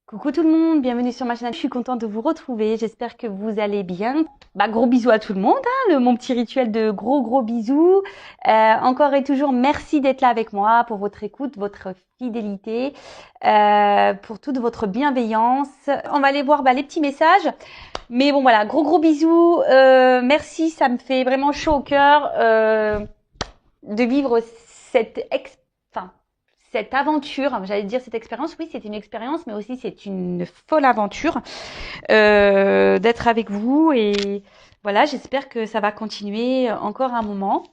Coucou tout le monde, bienvenue sur ma chaîne. Je suis contente de vous retrouver. J'espère que vous allez bien. Gros bisous à tout le monde. Mon petit rituel de gros bisous. Encore et toujours, merci d'être là avec moi pour votre écoute, votre fidélité, pour toute votre bienveillance. On va aller voir les petits messages. Mais bon voilà, gros bisous. Merci, ça me fait vraiment chaud au cœur de vivre cette aventure, j'allais dire cette expérience, oui c'est une expérience, mais aussi c'est une folle aventure d'être avec vous et voilà, j'espère que ça va continuer encore un moment.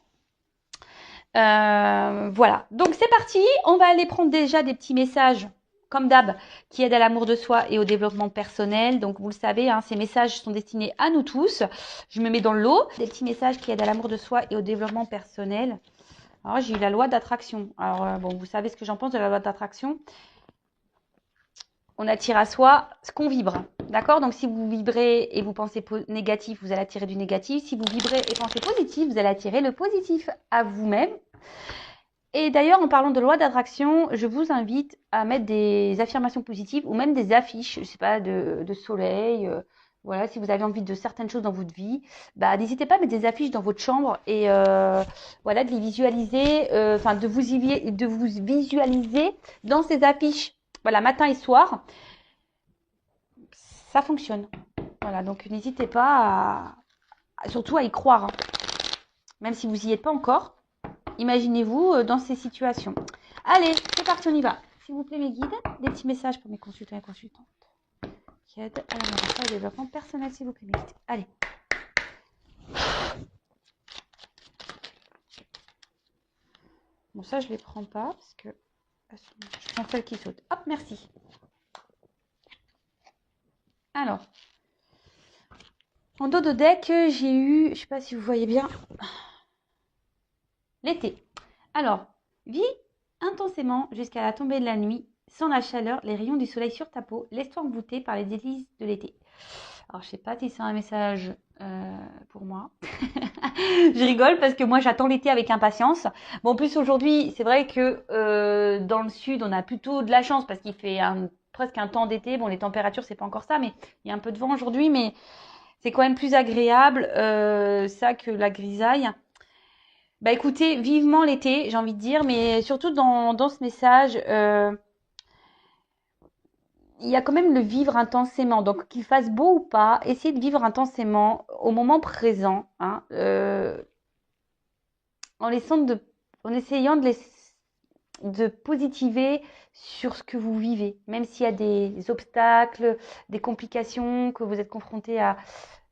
Voilà, donc c'est parti, on va aller prendre déjà des petits messages comme d'hab, qui aident à l'amour de soi et au développement personnel. Donc vous le savez, ces messages sont destinés à nous tous. Je me mets dans le lot, des petits messages qui aident à l'amour de soi et au développement personnel. Alors, j'ai eu la loi d'attraction. Alors, vous savez ce que j'en pense de la loi d'attraction. On attire à soi ce qu'on vibre. D'accord? Donc, si vous vibrez et vous pensez négatif, vous allez attirer du négatif. Si vous vibrez et pensez positif, vous allez attirer le positif à vous-même. Et d'ailleurs, en parlant de loi d'attraction, je vous invite à mettre des affirmations positives ou même des affiches, je sais pas, de soleil. Voilà, si vous avez envie de certaines choses dans votre vie, n'hésitez pas à mettre des affiches dans votre chambre et voilà, de les visualiser, de vous visualiser dans ces affiches. Voilà, matin et soir, ça fonctionne. Voilà, donc n'hésitez pas surtout à y croire, même si vous n'y êtes pas encore. Imaginez-vous dans ces situations. Allez, c'est parti, on y va. S'il vous plaît, mes guides, des petits messages pour mes consultants et consultantes qui aident à la au développement personnel, s'il vous plaît, mes guides. Allez. Bon, ça, je ne les prends pas parce que je prends celles qui sautent. Hop, merci. Alors, en dos de deck, j'ai eu, je ne sais pas si vous voyez bien, l'été. Alors, vis intensément jusqu'à la tombée de la nuit, sans la chaleur, les rayons du soleil sur ta peau, laisse-toi envoûter par les délices de l'été. Alors, je ne sais pas si c'est un message pour moi. Je rigole parce que moi, j'attends l'été avec impatience. Bon, en plus, aujourd'hui, c'est vrai que dans le sud, on a plutôt de la chance parce qu'il fait presque un temps d'été. Bon, les températures, c'est pas encore ça, mais il y a un peu de vent aujourd'hui, mais c'est quand même plus agréable ça que la grisaille. Écoutez, vivement l'été, j'ai envie de dire, mais surtout dans ce message, il y a quand même le vivre intensément. Donc, qu'il fasse beau ou pas, essayez de vivre intensément au moment présent, en essayant de positiver sur ce que vous vivez, même s'il y a des obstacles, des complications, que vous êtes confronté à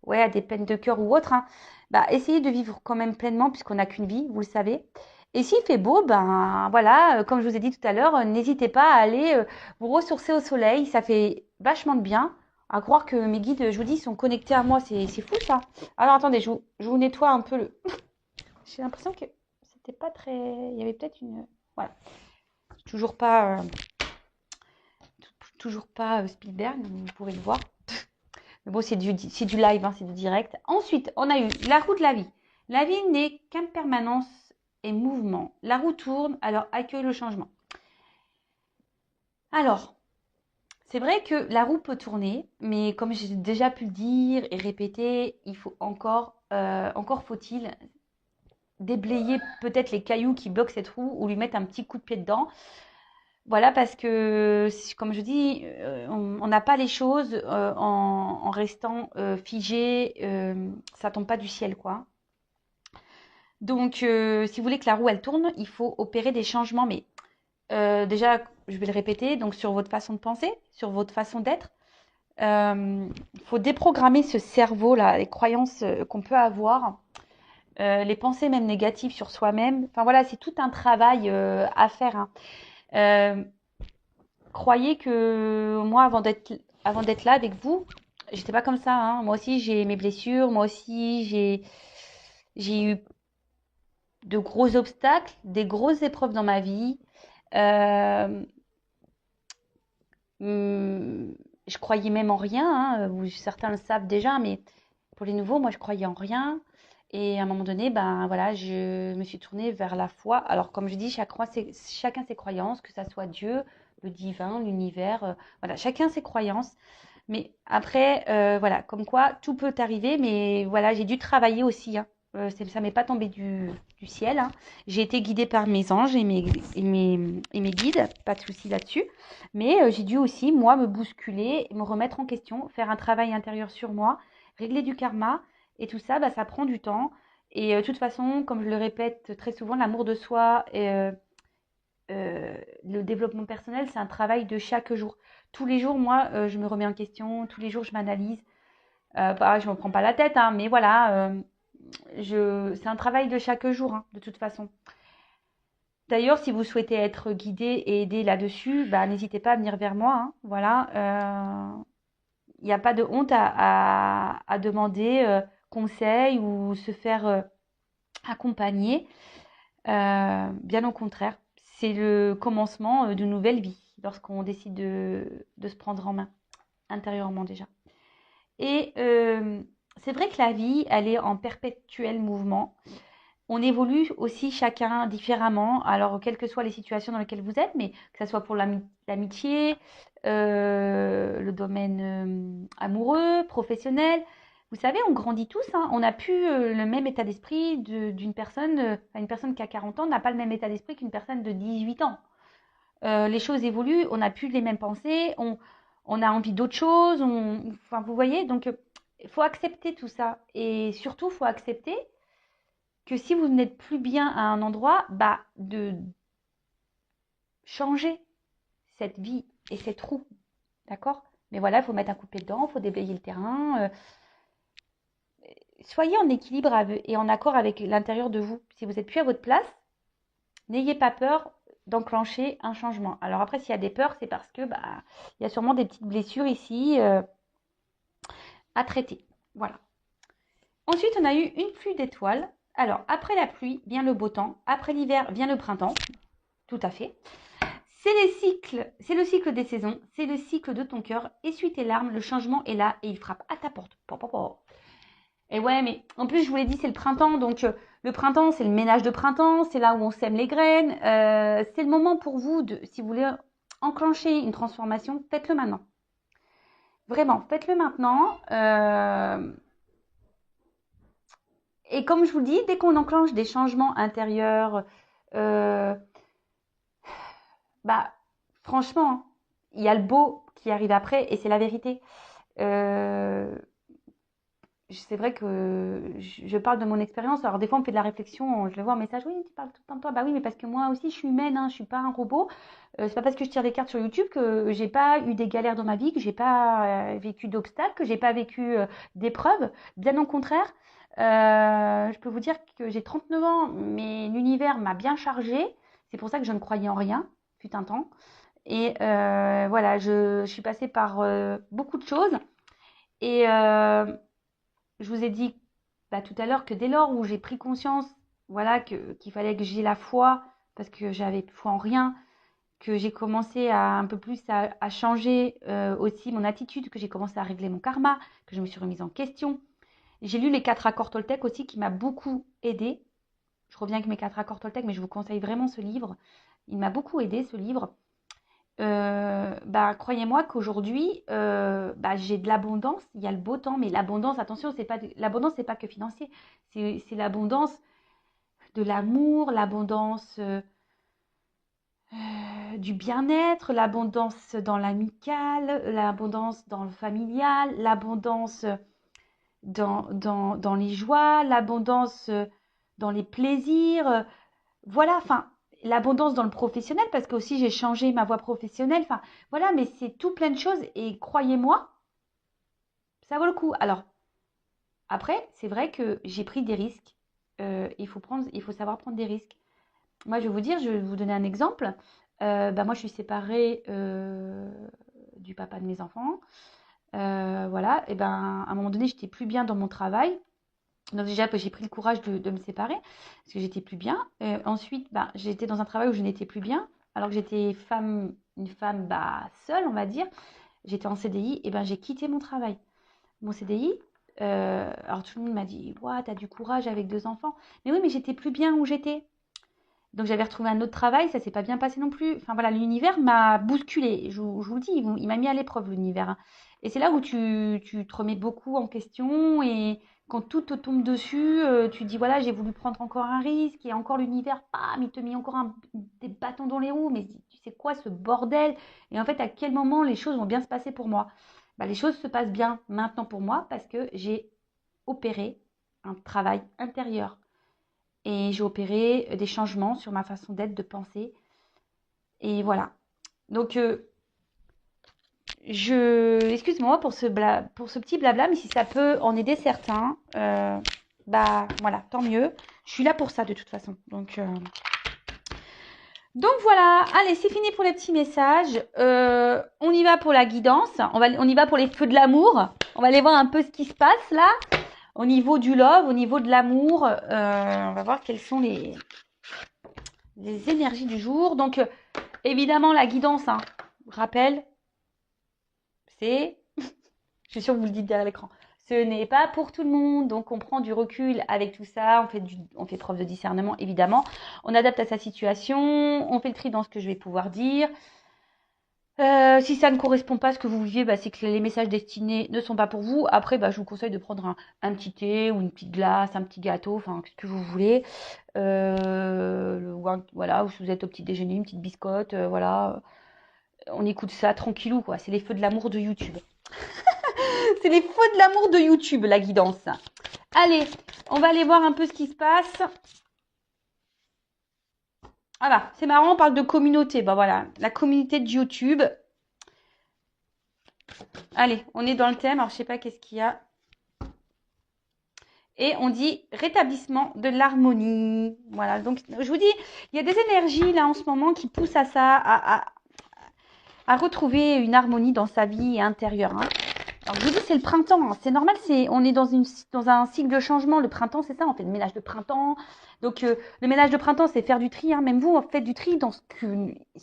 des peines de cœur ou autre. Essayez de vivre quand même pleinement, puisqu'on n'a qu'une vie, vous le savez. Et s'il fait beau, voilà, comme je vous ai dit tout à l'heure, n'hésitez pas à aller vous ressourcer au soleil. Ça fait vachement de bien. À croire que mes guides, je vous dis, sont connectés à moi. C'est fou ça. Alors attendez, je vous nettoie un peu le. J'ai l'impression que c'était pas très. Il y avait peut-être une. Voilà. Toujours pas. Toujours pas Spielberg, vous pourrez le voir. Mais bon, c'est du live, c'est du direct. Ensuite, on a eu la roue de la vie. La vie n'est qu'impermanence et mouvement. La roue tourne, alors accueille le changement. Alors, c'est vrai que la roue peut tourner, mais comme j'ai déjà pu le dire et répéter, il faut encore faut-il déblayer peut-être les cailloux qui bloquent cette roue ou lui mettre un petit coup de pied dedans. Voilà, parce que, comme je dis, on n'a pas les choses en restant figé, ça tombe pas du ciel, quoi. Donc, si vous voulez que la roue, elle tourne, il faut opérer des changements, mais déjà, je vais le répéter, donc sur votre façon de penser, sur votre façon d'être. Il faut déprogrammer ce cerveau-là, les croyances qu'on peut avoir, les pensées même négatives sur soi-même. Enfin voilà, c'est tout un travail à faire. Croyez que moi, avant d'être là avec vous, j'étais pas comme ça. Moi aussi, j'ai mes blessures. Moi aussi, j'ai eu de gros obstacles, des grosses épreuves dans ma vie. Euh, je croyais même en rien. Certains le savent déjà, mais pour les nouveaux, moi, je croyais en rien. Et à un moment donné, voilà, je me suis tournée vers la foi. Alors, comme je dis, chacun ses croyances, que ça soit Dieu, le divin, l'univers. Voilà, chacun ses croyances. Mais après, voilà, comme quoi tout peut arriver. Mais voilà, j'ai dû travailler aussi, hein. Ça m'est pas tombé du ciel, hein. J'ai été guidée par mes anges et mes guides, pas de souci là-dessus. Mais j'ai dû aussi, moi, me bousculer, me remettre en question, faire un travail intérieur sur moi, régler du karma. Et tout ça, bah, ça prend du temps. Et de toute façon, comme je le répète très souvent, l'amour de soi et le développement personnel, c'est un travail de chaque jour. Tous les jours, moi, je me remets en question, tous les jours, je m'analyse. Je ne me prends pas la tête, hein, mais voilà, c'est un travail de chaque jour, hein, de toute façon. D'ailleurs, si vous souhaitez être guidé et aidé là-dessus, bah, n'hésitez pas à venir vers moi, hein, voilà. Il n'y a pas de honte à demander conseil ou se faire accompagner. Bien au contraire, c'est le commencement d'une nouvelle vie lorsqu'on décide de se prendre en main, intérieurement déjà. Et c'est vrai que la vie, elle est en perpétuel mouvement. On évolue aussi chacun différemment, alors quelles que soient les situations dans lesquelles vous êtes, mais que ce soit pour l'amitié, le domaine amoureux, professionnel. Vous savez, on grandit tous, hein. On n'a plus le même état d'esprit d'une personne, une personne qui a 40 ans n'a pas le même état d'esprit qu'une personne de 18 ans. Les choses évoluent, on n'a plus les mêmes pensées, on a envie d'autre chose, enfin, vous voyez, donc il faut accepter tout ça. Et surtout, il faut accepter que si vous n'êtes plus bien à un endroit, bah, de changer cette vie et cette roue, d'accord? Mais voilà, il faut mettre un coup de pied dedans, il faut déblayer le terrain. Soyez en équilibre et en accord avec l'intérieur de vous. Si vous n'êtes plus à votre place, n'ayez pas peur d'enclencher un changement. Alors après, s'il y a des peurs, c'est parce que bah, il y a sûrement des petites blessures ici à traiter. Voilà. Ensuite, on a eu une pluie d'étoiles. Alors, après la pluie vient le beau temps. Après l'hiver vient le printemps. Tout à fait. C'est le cycle des saisons, c'est le cycle de ton cœur. Essuie tes larmes, le changement est là et il frappe à ta porte. Et ouais, mais en plus, je vous l'ai dit, c'est le printemps. Donc, le printemps, c'est le ménage de printemps. C'est là où on sème les graines. C'est le moment pour vous, si vous voulez enclencher une transformation, faites-le maintenant. Vraiment, faites-le maintenant. Et comme je vous le dis, dès qu'on enclenche des changements intérieurs, bah, franchement, il y a le beau qui arrive après et c'est la vérité. C'est vrai que je parle de mon expérience. Alors, des fois, on me fait de la réflexion. Je le vois en message. Oui, tu parles tout le temps de toi. Bah oui, mais parce que moi aussi, je suis humaine. Hein, je suis pas un robot. C'est pas parce que je tire des cartes sur YouTube que j'ai pas eu des galères dans ma vie, que j'ai pas vécu d'obstacles, que j'ai pas vécu d'épreuves. Bien au contraire. Je peux vous dire que j'ai 39 ans, mais l'univers m'a bien chargée. C'est pour ça que je ne croyais en rien, fut un temps. Et voilà, je suis passée par beaucoup de choses. Et je vous ai dit bah, tout à l'heure que dès lors où j'ai pris conscience, voilà, qu'il fallait que j'ai la foi, parce que j'avais foi en rien, que j'ai commencé à un peu plus à changer aussi mon attitude, que j'ai commencé à régler mon karma, que je me suis remise en question. J'ai lu les 4 accords Toltec aussi qui m'a beaucoup aidé. Je reviens avec mes 4 accords Toltec, mais je vous conseille vraiment ce livre. Il m'a beaucoup aidé ce livre. Bah, croyez-moi qu'aujourd'hui, bah, j'ai de l'abondance, il y a le beau temps, mais l'abondance, attention, l'abondance, c'est pas que financier, c'est l'abondance de l'amour, l'abondance du bien-être, l'abondance dans l'amical, l'abondance dans le familial, l'abondance dans les joies, l'abondance dans les plaisirs. Voilà, enfin, l'abondance dans le professionnel, parce que aussi j'ai changé ma voie professionnelle. Enfin, voilà, mais c'est tout plein de choses et croyez-moi, ça vaut le coup. Alors, après, c'est vrai que j'ai pris des risques. Il faut savoir prendre des risques. Moi, je vais vous dire, je vais vous donner un exemple. Bah, moi, je suis séparée du papa de mes enfants. Voilà, et ben, à un moment donné, j'étais plus bien dans mon travail. Donc déjà, j'ai pris le courage de me séparer parce que j'étais plus bien. Ensuite, bah, j'étais dans un travail où je n'étais plus bien, alors que j'étais une femme bah, seule, on va dire. J'étais en CDI, et ben j'ai quitté mon travail. Mon CDI, alors tout le monde m'a dit, ouah, t'as du courage avec 2 enfants. Mais oui, mais j'étais plus bien où j'étais. Donc j'avais retrouvé un autre travail, ça s'est pas bien passé non plus. Enfin voilà, l'univers m'a bousculé. Je vous le dis, il m'a mis à l'épreuve l'univers, hein. Et c'est là où tu te remets beaucoup en question et quand tout te tombe dessus, tu te dis voilà, j'ai voulu prendre encore un risque et encore l'univers, bam, il te met encore des bâtons dans les roues. Mais tu sais quoi, ce bordel? Et en fait, à quel moment les choses vont bien se passer pour moi? Bah, les choses se passent bien maintenant pour moi parce que j'ai opéré un travail intérieur et j'ai opéré des changements sur ma façon d'être, de penser. Et voilà. Donc, excuse-moi pour ce petit blabla, mais si ça peut en aider certains, bah voilà, tant mieux. Je suis là pour ça de toute façon. Donc voilà, allez, c'est fini pour les petits messages. On y va pour la guidance. On y va pour les feux de l'amour. On va aller voir un peu ce qui se passe là. Au niveau du love, au niveau de l'amour, on va voir quelles sont les énergies du jour. Donc, évidemment, la guidance, hein, rappel, c'est, je suis sûre que vous le dites derrière l'écran, ce n'est pas pour tout le monde. Donc, on prend du recul avec tout ça. On fait preuve de discernement, évidemment. On adapte à sa situation. On fait le tri dans ce que je vais pouvoir dire. Si ça ne correspond pas à ce que vous vivez, bah, c'est que les messages destinés ne sont pas pour vous. Après, bah, je vous conseille de prendre un petit thé ou une petite glace, un petit gâteau, enfin, ce que vous voulez. Voilà, ou si vous êtes au petit déjeuner, une petite biscotte, voilà. On écoute ça tranquillou, quoi. C'est les feux de l'amour de YouTube. C'est les feux de l'amour de YouTube, la guidance. Allez, on va aller voir un peu ce qui se passe. Voilà, c'est marrant, on parle de communauté. Bah voilà, la communauté de YouTube. Allez, on est dans le thème. Alors, je sais pas qu'est-ce qu'il y a. Et on dit rétablissement de l'harmonie. Voilà, donc je vous dis, il y a des énergies là en ce moment qui poussent à ça, à retrouver une harmonie dans sa vie intérieure, hein. Alors je vous dis, c'est le printemps, hein. C'est normal, on est dans un cycle de changement. Le printemps, c'est ça, on fait le ménage de printemps. Donc le ménage de printemps, c'est faire du tri, hein. Même vous, faites du tri dans ce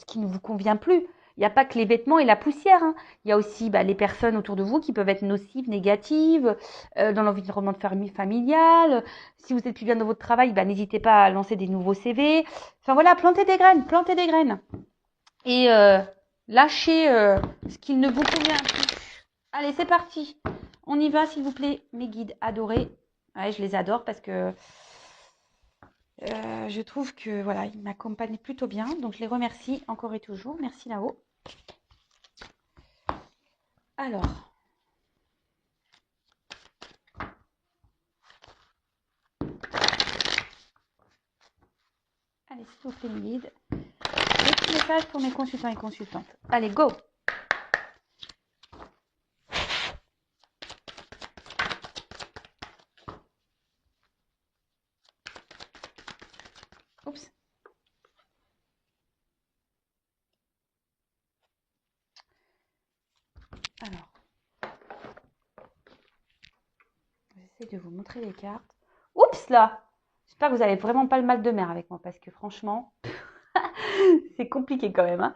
qui ne vous convient plus. Il n'y a pas que les vêtements et la poussière, hein. Il y a aussi les personnes autour de vous qui peuvent être nocives, négatives, dans l'environnement familial. Si vous êtes plus bien dans votre travail, n'hésitez pas à lancer des nouveaux CV. Enfin voilà, plantez des graines, plantez des graines. Et lâchez ce qui ne vous convient plus. Allez, c'est parti. On y va, s'il vous plaît, mes guides adorés. Ouais, je les adore parce que je trouve que voilà, ils m'accompagnent plutôt bien. Donc, je les remercie encore et toujours. Merci là-haut. Alors. Allez, s'il vous plaît, mes guides. Des petits messages pour mes consultants et consultantes. Allez, go. Oups. Alors. J'essaie de vous montrer les cartes. Oups là. J'espère que vous n'avez vraiment pas le mal de mer avec moi parce que franchement, c'est compliqué quand même, hein.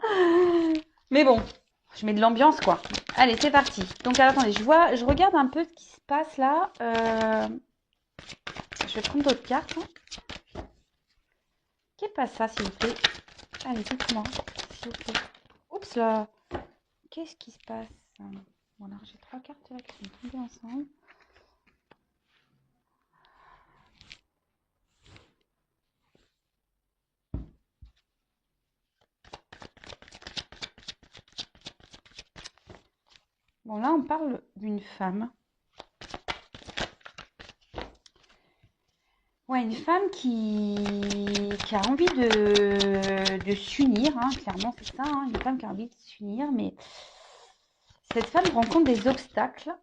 Mais bon, je mets de l'ambiance quoi. Allez, c'est parti. Donc alors, attendez, je regarde un peu ce qui se passe là. Je vais prendre d'autres cartes, hein. Qu'est-ce que passe ça, s'il vous plaît? Allez, dites-moi, s'il vous plaît. Oups là. Qu'est-ce qui se passe? Bon, alors j'ai 3 cartes là qui sont tombées ensemble. Bon, là, on parle d'une femme. Ouais, une femme qui a envie de s'unir, hein, clairement, c'est ça, hein, une femme qui a envie de s'unir, mais cette femme rencontre des obstacles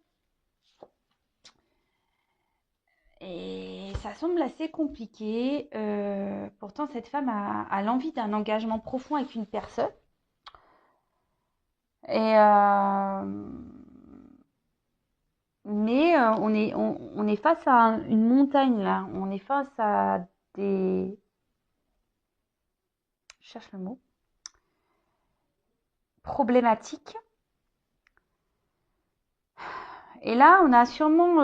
et ça semble assez compliqué. Pourtant, cette femme a l'envie d'un engagement profond avec une personne. Et mais on est face à une montagne là. On est face à des... Je cherche le mot. Problématiques. Et là, on a sûrement...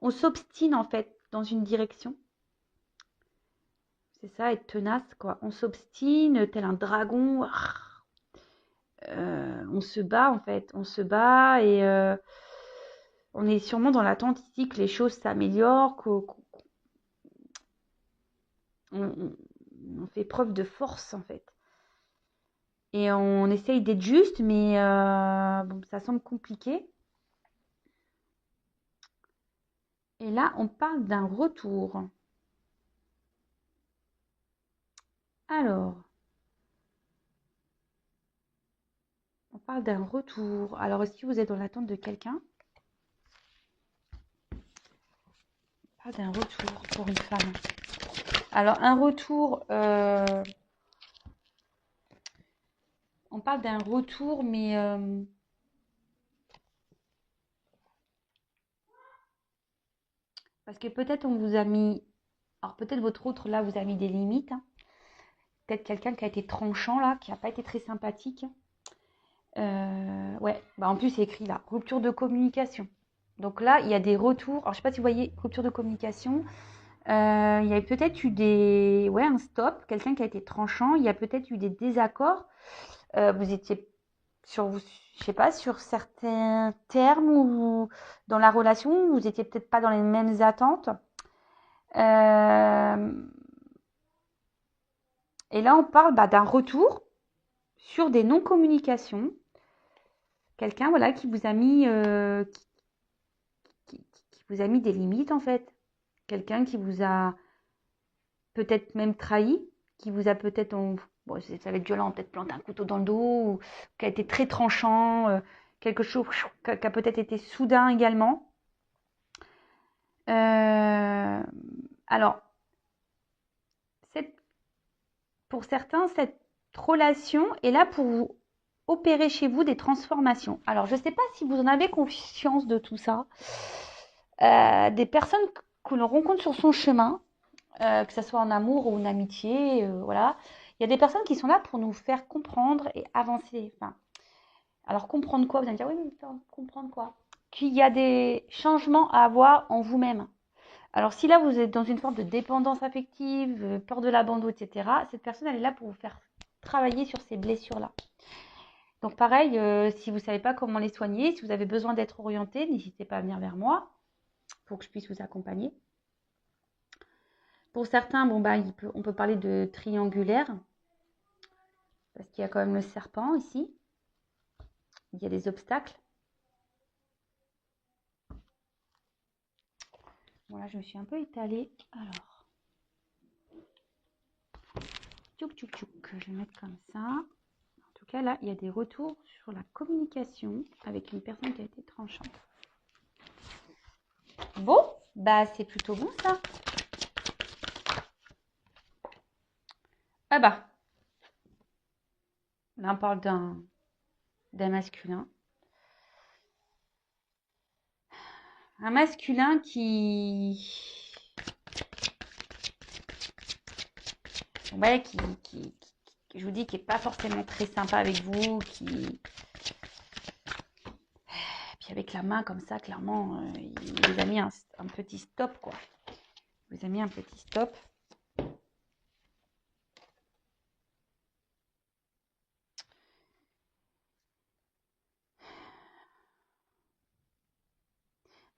on s'obstine en fait dans une direction. C'est ça, être tenace, quoi. On s'obstine, tel un dragon. On se bat, en fait. On se bat et on est sûrement dans l'attente ici que les choses s'améliorent, on fait preuve de force, en fait. Et on essaye d'être juste, mais bon, ça semble compliqué. Et là, on parle d'un retour. Alors, on parle d'un retour. Alors, est-ce que vous êtes dans l'attente de quelqu'un? On parle d'un retour pour une femme. Alors, un retour, on parle d'un retour, mais parce que peut-être on vous a mis, alors peut-être votre autre là vous a mis des limites, hein. Peut-être quelqu'un qui a été tranchant là, qui n'a pas été très sympathique. Ouais, bah en plus c'est écrit là, rupture de communication. Donc là, il y a des retours. Alors je sais pas si vous voyez, rupture de communication. Il y a peut-être eu ouais, un stop, quelqu'un qui a été tranchant. Il y a peut-être eu des désaccords. Vous étiez je sais pas, sur certains termes ou dans la relation, vous étiez peut-être pas dans les mêmes attentes. Et là, on parle d'un retour sur des non-communications. Quelqu'un, voilà, qui vous a mis, qui vous a mis des limites en fait. Quelqu'un qui vous a peut-être même trahi, qui vous a peut-être, bon, ça va être violent, peut-être planté un couteau dans le dos, ou qui a été très tranchant, quelque chose qui a peut-être été soudain également. Alors, pour certains, cette relation est là pour vous opérer chez vous des transformations. Alors, je ne sais pas si vous en avez conscience de tout ça. Des personnes que l'on rencontre sur son chemin, que ce soit en amour ou en amitié, voilà. Il y a des personnes qui sont là pour nous faire comprendre et avancer. Enfin, alors, comprendre quoi? Vous allez me dire, oui, mais comprendre quoi? Qu'il y a des changements à avoir en vous-même. Alors, si là, vous êtes dans une forme de dépendance affective, peur de l'abandon, etc., cette personne, elle est là pour vous faire travailler sur ces blessures-là. Donc, pareil, si vous ne savez pas comment les soigner, si vous avez besoin d'être orienté, n'hésitez pas à venir vers moi pour que je puisse vous accompagner. Pour certains, bon, on peut parler de triangulaire, parce qu'il y a quand même le serpent ici. Il y a des obstacles. Voilà, je me suis un peu étalée. Alors, tchouk, tchouk, tchouk. Je vais mettre comme ça. En tout cas, là, il y a des retours sur la communication avec une personne qui a été tranchante. Bon, bah c'est plutôt bon ça. Ah bah, là on parle d'un masculin. Un masculin ouais, je vous dis, qui n'est pas forcément très sympa avec vous, puis avec la main comme ça, clairement, il vous a mis un petit stop, quoi. Il vous a mis un petit stop.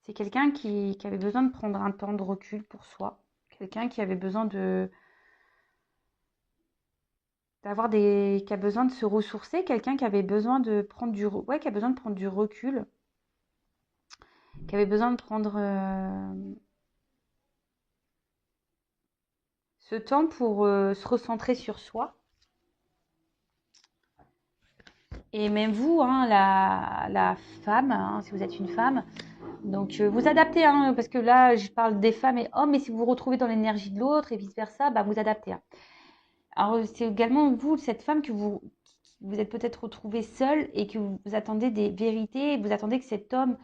C'est quelqu'un qui avait besoin de prendre un temps de recul pour soi. Quelqu'un qui avait besoin qui a besoin de se ressourcer. Quelqu'un qui avait besoin de prendre qui a besoin de prendre du recul. Qui avait besoin de prendre ce temps pour se recentrer sur soi. Et même vous, hein, la femme, hein, si vous êtes une femme, donc vous adaptez, hein, parce que là je parle des femmes et hommes, mais si vous vous retrouvez dans l'énergie de l'autre et vice versa, bah, vous adaptez, hein. Alors c'est également vous, cette femme, que vous êtes peut-être retrouvée seule et que vous attendez des vérités, vous attendez que cet homme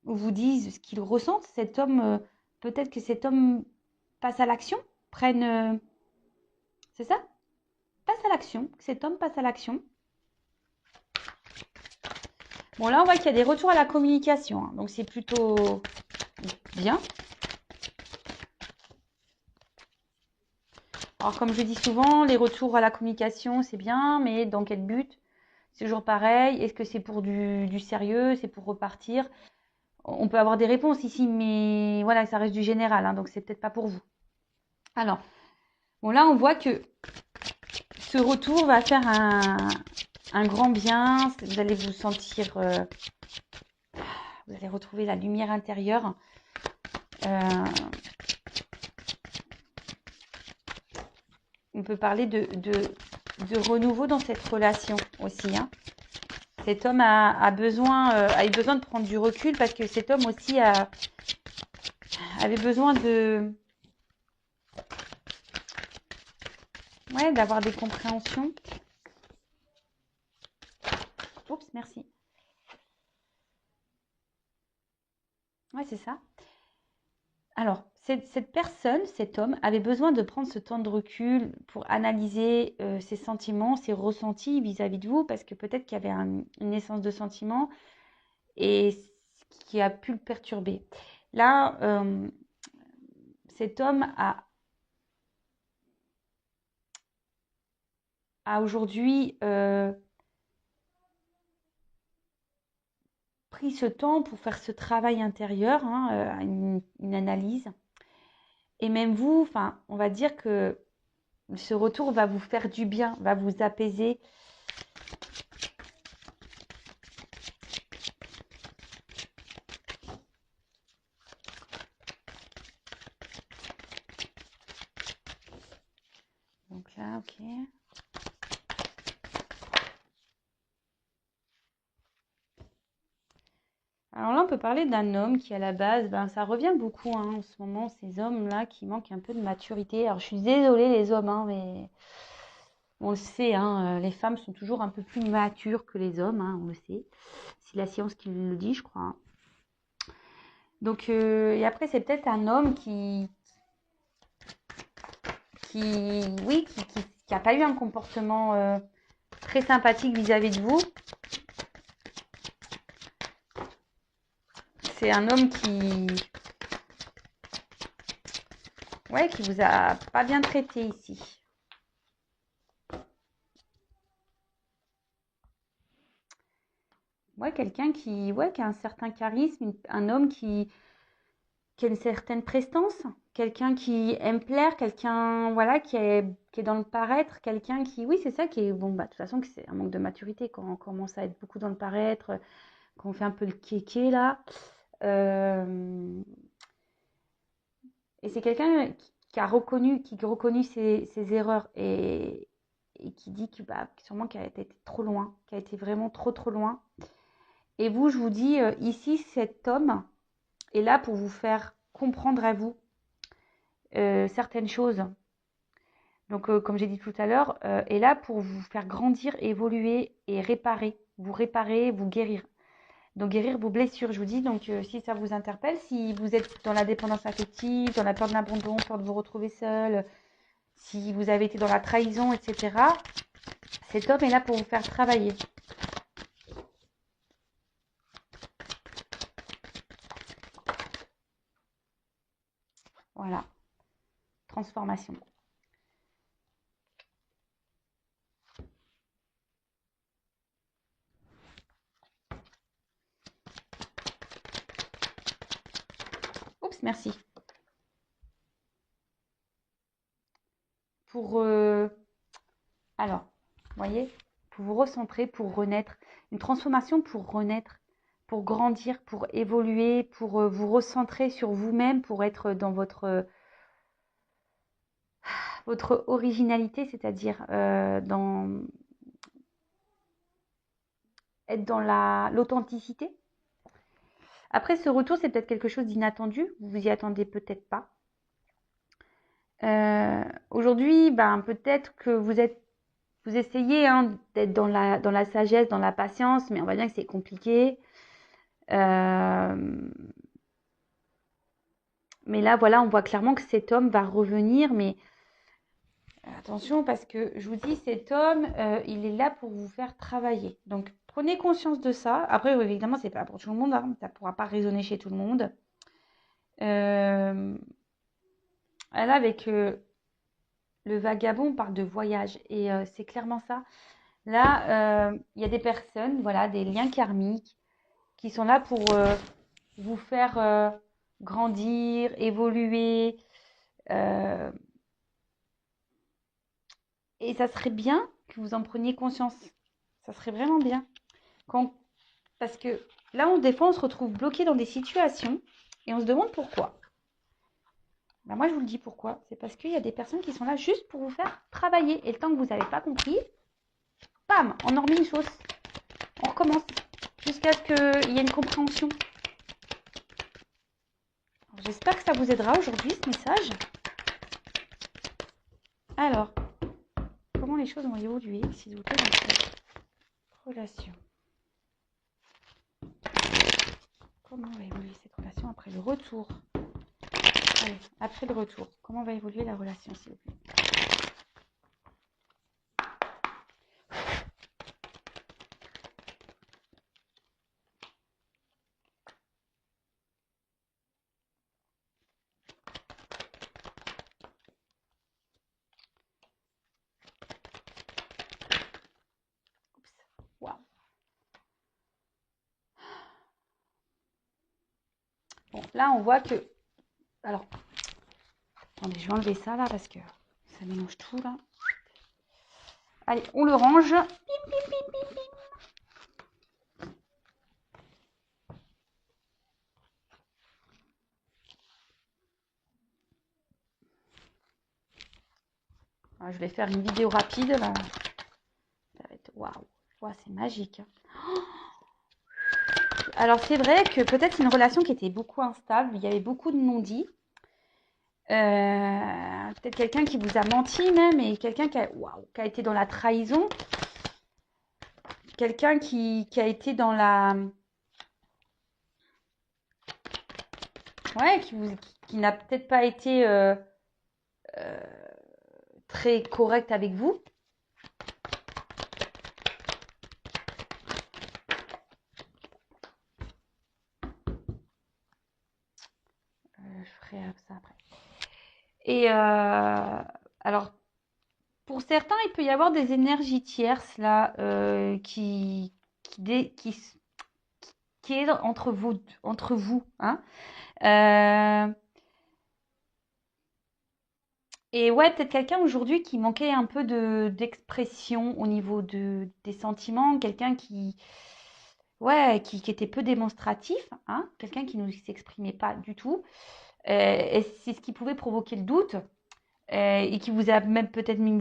vous dise ce qu'il ressent. Cet homme, peut-être que cet homme passe à l'action, prenne... c'est ça? Passe à l'action, que cet homme passe à l'action. Bon, là, on voit qu'il y a des retours à la communication, hein, donc c'est plutôt bien. Alors, comme je dis souvent, les retours à la communication, c'est bien, mais dans quel but? C'est toujours pareil. Est-ce que c'est pour du sérieux? C'est pour repartir? On peut avoir des réponses ici, mais voilà, ça reste du général, hein, donc c'est peut-être pas pour vous. Alors, bon, là, on voit que ce retour va faire un grand bien. Vous allez vous sentir, vous allez retrouver la lumière intérieure. On peut parler de renouveau dans cette relation aussi, hein. Cet homme a eu besoin de prendre du recul parce que cet homme aussi avait besoin d'avoir des compréhensions. Oups, merci. Ouais, c'est ça. Alors, cette personne, cet homme, avait besoin de prendre ce temps de recul pour analyser ses sentiments, ses ressentis vis-à-vis de vous, parce que peut-être qu'il y avait une naissance de sentiments et qui a pu le perturber. Là, cet homme a aujourd'hui pris ce temps pour faire ce travail intérieur, hein, une analyse. Et même vous, enfin, on va dire que ce retour va vous faire du bien, va vous apaiser. Donc là, ok. Alors là, on peut parler d'un homme qui, à la base, ça revient beaucoup, hein, en ce moment, ces hommes-là qui manquent un peu de maturité. Alors, je suis désolée, les hommes, hein, mais on le sait, hein, les femmes sont toujours un peu plus matures que les hommes, hein, on le sait. C'est la science qui le dit, je crois, hein. Donc, et après, c'est peut-être un homme qui a pas eu un comportement très sympathique vis-à-vis de vous. C'est un homme qui vous a pas bien traité ici. Ouais, quelqu'un qui a un certain charisme, un homme qui a une certaine prestance, quelqu'un qui aime plaire, quelqu'un voilà qui est dans le paraître, quelqu'un qui oui c'est ça qui est bon de toute façon que c'est un manque de maturité quand on commence à être beaucoup dans le paraître, quand on fait un peu le kéké là. Et c'est quelqu'un qui a reconnu ses erreurs et qui dit que sûrement qu'elle a été trop loin, qu'elle a été vraiment trop loin. Et vous, je vous dis, ici, cet homme est là pour vous faire comprendre à vous certaines choses. Donc, comme j'ai dit tout à l'heure, est là pour vous faire grandir, évoluer et réparer, vous guérir. Donc, guérir vos blessures, je vous dis. Donc, si ça vous interpelle, si vous êtes dans la dépendance affective, dans la peur de l'abandon, peur de vous retrouver seul, si vous avez été dans la trahison, etc., cet homme est là pour vous faire travailler. Voilà. Transformation. Oups, merci. Alors, vous voyez, pour vous recentrer, pour renaître, une transformation pour renaître, pour grandir, pour évoluer, pour vous recentrer sur vous-même, pour être dans votre originalité, c'est-à-dire être dans l'authenticité. Après, ce retour, c'est peut-être quelque chose d'inattendu, vous vous y attendez peut-être pas. Aujourd'hui, peut-être que vous essayez d'être dans la sagesse, dans la patience, mais on va dire que c'est compliqué. Mais là, voilà, on voit clairement que cet homme va revenir, mais attention parce que je vous dis, cet homme, il est là pour vous faire travailler. Donc, prenez conscience de ça. Après, évidemment, c'est pas pour tout le monde, hein, ça ne pourra pas résonner chez tout le monde. Là, avec le vagabond parle de voyage et c'est clairement ça. Là, il y a des personnes, voilà, des liens karmiques qui sont là pour vous faire grandir, évoluer. euh, et ça serait bien que vous en preniez conscience. Ça serait vraiment bien. Quand... Parce que là, des fois, on se retrouve bloqué dans des situations et on se demande pourquoi. Ben moi, je vous le dis pourquoi. C'est parce qu'il y a des personnes qui sont là juste pour vous faire travailler. Et le temps que vous n'avez pas compris, bam, on en remet une sauce. On recommence jusqu'à ce qu'il y ait une compréhension. J'espère que ça vous aidera aujourd'hui, ce message. Alors, comment les choses vont évoluer, s'il vous plaît, dans cette relation? Comment va évoluer cette relation après le retour? Allez, après le retour, comment va évoluer la relation, s'il vous plaît? Oups. Waouh. Bon, là, on voit que... Alors, attendez, je vais enlever ça, là, parce que ça mélange tout, là. Allez, on le range. Bim, bim, bim, bim, bim. Alors, je vais faire une vidéo rapide, là. Ça va être... Waouh. Wow, c'est magique. Alors, c'est vrai que peut-être une relation qui était beaucoup instable, il y avait beaucoup de non-dits. Peut-être quelqu'un qui vous a menti même, et quelqu'un qui a été dans la trahison. Quelqu'un qui a été dans la... Ouais, qui n'a peut-être pas été très correct avec vous. Je ferai ça après. Et alors, pour certains, il peut y avoir des énergies tierces là qui est entre vous, hein. Et ouais, peut-être quelqu'un aujourd'hui qui manquait un peu d'expression au niveau des sentiments, quelqu'un ouais, qui était peu démonstratif, hein, quelqu'un qui ne s'exprimait pas du tout. Et c'est ce qui pouvait provoquer le doute et qui vous a même peut-être mis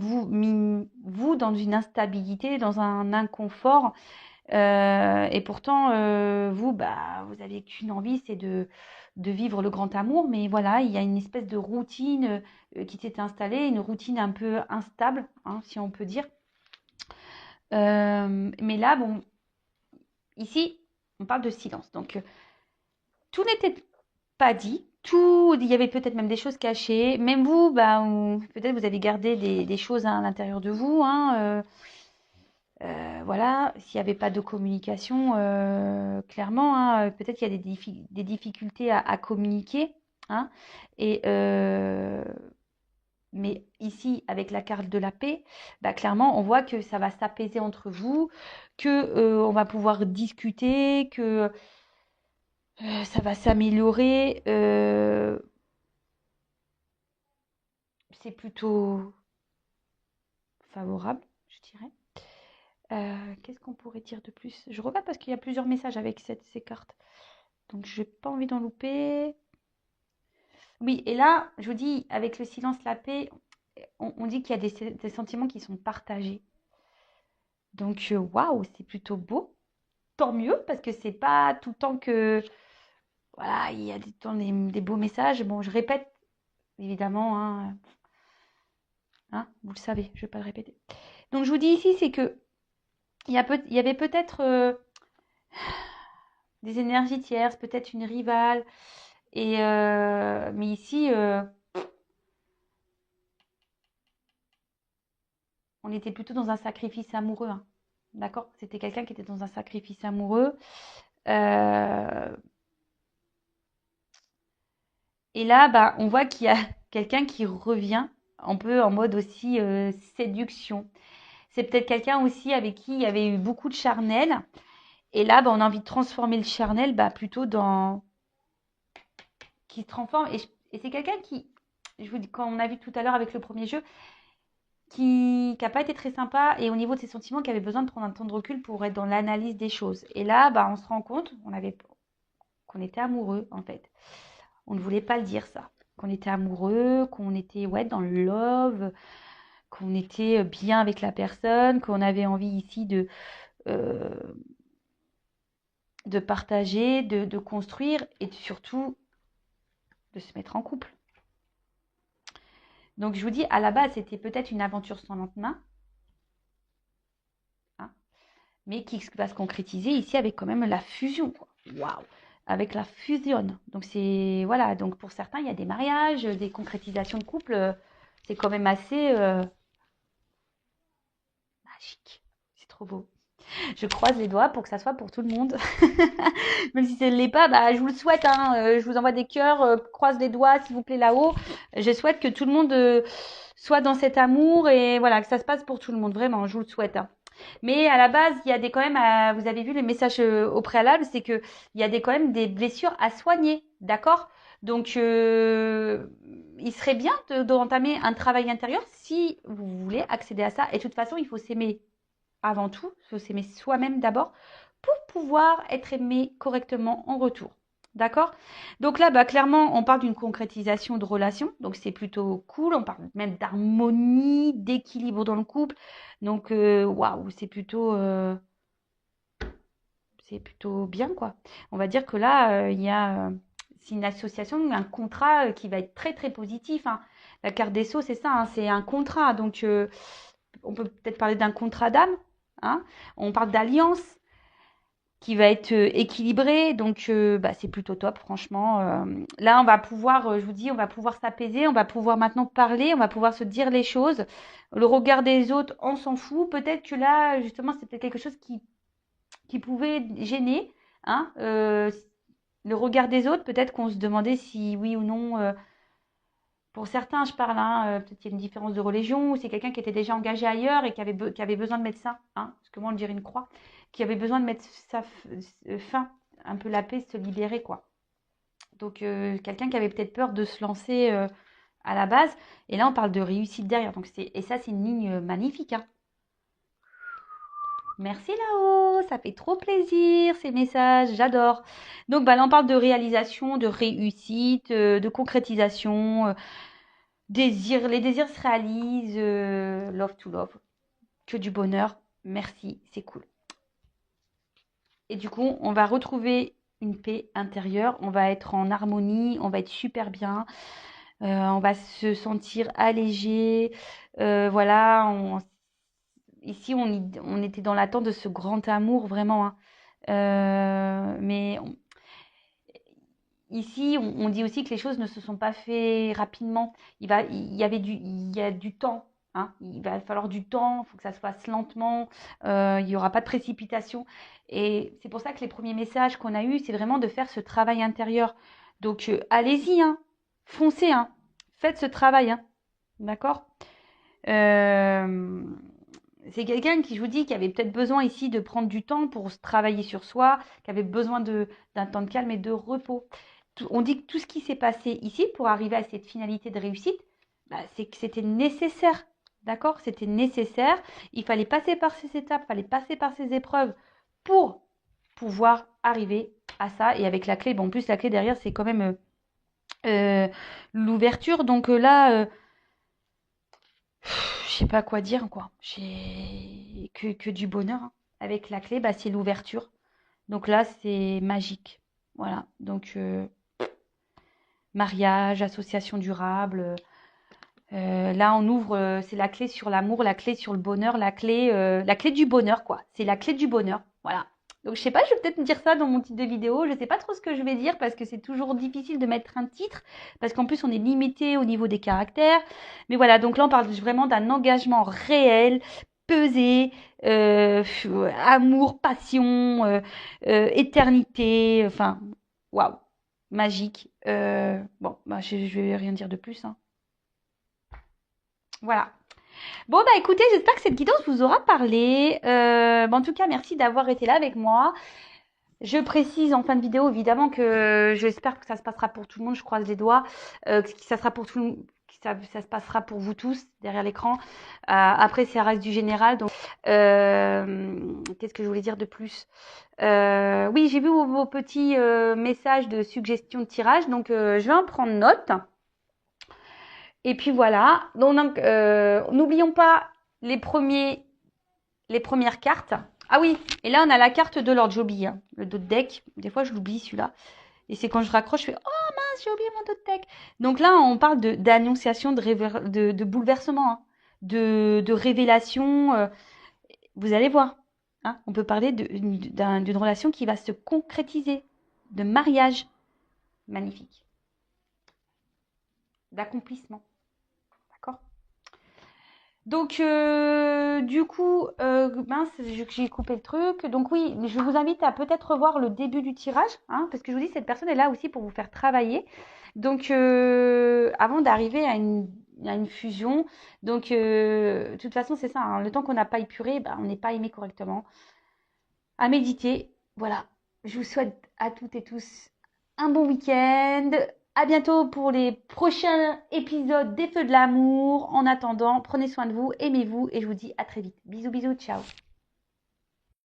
vous dans une instabilité, dans un inconfort. Et pourtant, vous, bah, vous avez qu'une envie, c'est de vivre le grand amour. Mais voilà, il y a une espèce de routine qui s'est installée, une routine un peu instable, hein, si on peut dire. Mais là, bon, ici, on parle de silence. Donc, tout n'était pas dit. Tout, il y avait peut-être même des choses cachées. Même vous, bah, peut-être vous avez gardé des choses à l'intérieur de vous, hein, voilà, s'il n'y avait pas de communication, clairement, hein, peut-être qu'il y a des difficultés à communiquer, hein, et, mais ici, avec la carte de la paix, bah, clairement, on voit que ça va s'apaiser entre vous, que on va pouvoir discuter, que ça va s'améliorer. C'est plutôt favorable, je dirais. Qu'est-ce qu'on pourrait dire de plus? Je regarde parce qu'il y a plusieurs messages avec ces cartes. Donc, je n'ai pas envie d'en louper. Oui, et là, je vous dis, avec le silence, la paix, on dit qu'il y a des sentiments qui sont partagés. Donc, waouh, c'est plutôt beau. Tant mieux, parce que c'est pas tout le temps que... Voilà, il y a des beaux messages. Bon, je répète, évidemment, hein, vous le savez, je ne vais pas le répéter. Donc, je vous dis ici, c'est que il y avait peut-être des énergies tierces, peut-être une rivale. Et, mais ici, on était plutôt dans un sacrifice amoureux, hein. D'accord? C'était quelqu'un qui était dans un sacrifice amoureux. Euh, et là, bah, on voit qu'il y a quelqu'un qui revient un peu en mode aussi séduction. C'est peut-être quelqu'un aussi avec qui il y avait eu beaucoup de charnel. Et là, bah, on a envie de transformer le charnel bah, plutôt dans... qui se transforme. Et c'est quelqu'un qui, je vous dis, quand on a vu tout à l'heure avec le premier jeu, qui n'a pas été très sympa et au niveau de ses sentiments, qui avait besoin de prendre un temps de recul pour être dans l'analyse des choses. Et là, bah, on se rend compte qu'on était amoureux, en fait. On ne voulait pas le dire, ça. Qu'on était amoureux, qu'on était ouais, dans le love, qu'on était bien avec la personne, qu'on avait envie ici euh, de partager, de construire et surtout de se mettre en couple. Donc je vous dis, à la base, c'était peut-être une aventure sans lendemain, hein, mais qui va se concrétiser ici avec quand même la fusion. Waouh! Avec la fusion. Donc c'est voilà. Donc pour certains, il y a des mariages, des concrétisations de couple. C'est quand même assez magique. C'est trop beau. Je croise les doigts pour que ça soit pour tout le monde. Même si ça ne l'est pas, bah, je vous le souhaite. Hein. Je vous envoie des cœurs. Croise les doigts, s'il vous plaît, là-haut. Je souhaite que tout le monde soit dans cet amour et voilà, que ça se passe pour tout le monde. Vraiment, je vous le souhaite. Hein. Mais à la base, il y a des quand même, vous avez vu les messages au préalable, c'est que il y a des quand même des blessures à soigner, d'accord? Donc, il serait bien d'entamer un travail intérieur si vous voulez accéder à ça. Et de toute façon, il faut s'aimer avant tout, il faut s'aimer soi-même d'abord pour pouvoir être aimé correctement en retour. D'accord? Donc là, bah, clairement, on parle d'une concrétisation de relation. Donc c'est plutôt cool. On parle même d'harmonie, d'équilibre dans le couple. Donc, waouh, c'est plutôt bien, quoi. On va dire que là, il y a c'est une association, un contrat qui va être très, très positif. Hein. La carte des sceaux, c'est ça, hein, c'est un contrat. Donc, on peut peut-être parler d'un contrat d'âme. Hein. On parle d'alliance qui va être équilibré. Donc, bah, c'est plutôt top, franchement. Là, on va pouvoir, je vous dis, on va pouvoir s'apaiser, on va pouvoir maintenant parler, on va pouvoir se dire les choses. Le regard des autres, on s'en fout. Peut-être que là, justement, c'est peut-être quelque chose qui pouvait gêner. Hein, le regard des autres, peut-être qu'on se demandait si oui ou non. Pour certains, je parle, hein, peut-être qu'il y a une différence de religion, ou c'est quelqu'un qui était déjà engagé ailleurs et qui avait besoin de mettre ça, hein, parce que moi on dirait une croix, qui avait besoin de mettre sa fin, un peu la paix, se libérer, quoi. Donc quelqu'un qui avait peut-être peur de se lancer à la base, et là on parle de réussite derrière, donc et ça c'est une ligne magnifique, hein. Merci là-haut, ça fait trop plaisir ces messages, j'adore. Donc bah, là on parle de réalisation, de réussite, de concrétisation. Les désirs se réalisent, love to love, que du bonheur, merci, c'est cool. Et du coup, on va retrouver une paix intérieure, on va être en harmonie, on va être super bien, on va se sentir allégé, voilà, ici on était dans l'attente de ce grand amour vraiment, hein. Mais ici, on dit aussi que les choses ne se sont pas faites rapidement. Il y a du temps. Hein. Il va falloir du temps, il faut que ça se fasse lentement, il n'y aura pas de précipitation. Et c'est pour ça que les premiers messages qu'on a eus, c'est vraiment de faire ce travail intérieur. Donc, allez-y, hein, foncez, hein, faites ce travail, hein, d'accord. Euh, c'est quelqu'un qui, je vous dis, qui avait peut-être besoin ici de prendre du temps pour se travailler sur soi, qui avait besoin d'un temps de calme et de repos. On dit que tout ce qui s'est passé ici pour arriver à cette finalité de réussite, bah, c'est que c'était nécessaire. D'accord? C'était nécessaire. Il fallait passer par ces étapes, il fallait passer par ces épreuves pour pouvoir arriver à ça. Et avec la clé, bon, en plus, la clé derrière, c'est quand même l'ouverture. Donc là, je sais pas quoi dire, quoi. J'ai que du bonheur. Hein. Avec la clé, bah, c'est l'ouverture. Donc là, c'est magique. Voilà. Donc, mariage, association durable. Là, on ouvre, c'est la clé sur l'amour, la clé sur le bonheur, la clé du bonheur, quoi. C'est la clé du bonheur. Voilà. Donc, je sais pas, je vais peut-être me dire ça dans mon titre de vidéo. Je sais pas trop ce que je vais dire parce que c'est toujours difficile de mettre un titre parce qu'en plus, on est limité au niveau des caractères. Mais voilà, donc là, on parle vraiment d'un engagement réel, pesé, amour, passion, éternité. Enfin, waouh, magique. Bon, bah, je vais rien dire de plus, hein. Voilà. Bon, bah écoutez, j'espère que cette guidance vous aura parlé. En tout cas, merci d'avoir été là avec moi. Je précise en fin de vidéo, évidemment, que j'espère que ça se passera pour tout le monde. Je croise les doigts. Que ça sera pour tout le monde. Ça se passera pour vous tous derrière l'écran. Après, ça reste du général. Donc, qu'est-ce que je voulais dire de plus? Oui, j'ai vu vos petits messages de suggestions de tirage. Donc, je vais en prendre note. Et puis voilà. Donc, n'oublions pas les premières cartes. Ah oui, et là on a la carte de l'ordre, j'oublie, hein, le dos de deck. Des fois je l'oublie celui-là. Et c'est quand je raccroche, je fais oh mince, j'ai oublié mon dos de deck. Donc là on parle d'annonciation, de bouleversement, hein, de révélation. Vous allez voir, hein, on peut parler d'une relation qui va se concrétiser, de mariage magnifique, d'accomplissement. D'accord? Donc, du coup, mince, j'ai coupé le truc. Donc oui, je vous invite à peut-être revoir le début du tirage, hein, parce que je vous dis, cette personne est là aussi pour vous faire travailler. Donc, avant d'arriver à une fusion. Donc, de toute façon, c'est ça, hein, le temps qu'on n'a pas épuré, on n'est pas aimé correctement. À méditer, voilà. Je vous souhaite à toutes et tous un bon week-end. À bientôt pour les prochains épisodes des Feux de l'amour. En attendant, prenez soin de vous, aimez-vous et je vous dis à très vite. Bisous, bisous, ciao.